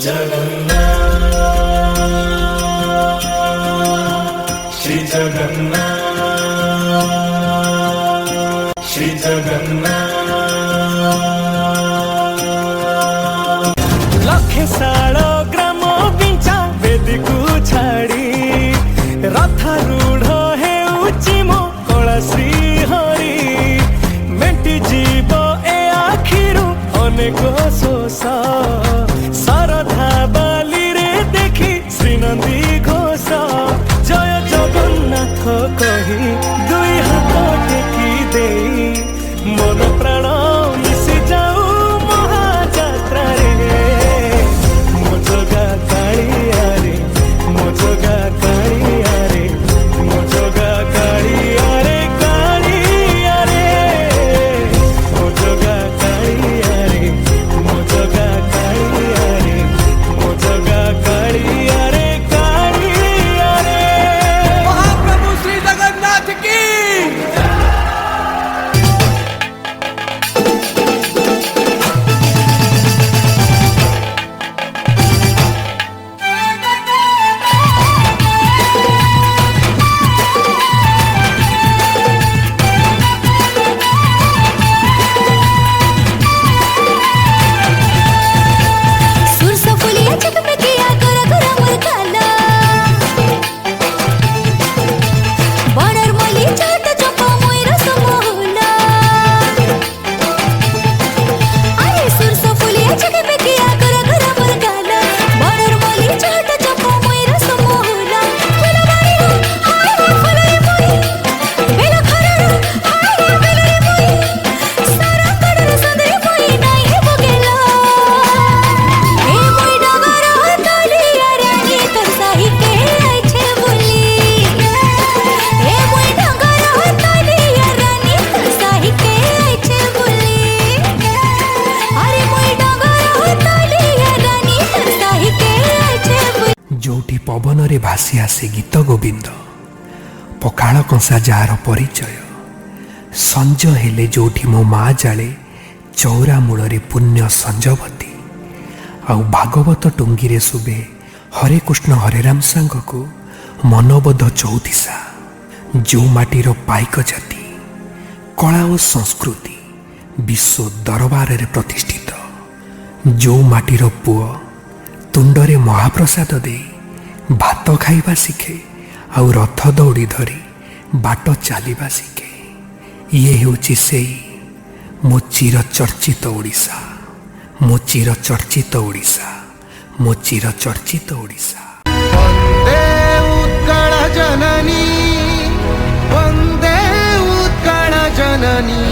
जगन्नाथ श्री जगन्नाथ श्री जगन्नाथ लखे साल ग्राम बिंचा वेदी को छाड़ी रथारूढ़ हेउची मो कला श्री हरि मेटी जीव ए आखिरु अनेक शोष सरधा बाली रे देखी श्रीनंदी घोष जय जगन्नाथ कही दुई हाथ टेकी दे मन प्राण मिशि जाऊ महाजात्रा रे मो जगा कालिया रे मो जगा कालिया रे मो जगा कालिया रे कालिया रे मो जगा कालिया रे मो जगा कालिया रे मो जगा कालिया रे कालिया रे महाप्रभु श्री जगन्नाथ की जोटी पवन रे भासी आसे गीत गोविंद पखाल कंसा जार परिचय संज हेले जोठी मो माँ जाले चौरा मूल पुण्य संजवती आउ भागवत टुंगी रे सुबे हरे कृष्ण हरे राम सांग को मनोबोध चौथिसा जो माटीर पाइक जाति कला और संस्कृति विश्व दरबार रे प्रतिष्ठित जो माटीर पुओ तुंडरे महाप्रसाद दे भात खाइबा शिखे आउ रथ दौड़ी धरी बाट चलवा शिखे ये होची सेई मो चिर चर्चित ओडिशा मो चिर चर्चित ओडिशा मो चिर चर्चित ओडिशा वंदे उत्कल जननी वंदे उत्कल जननी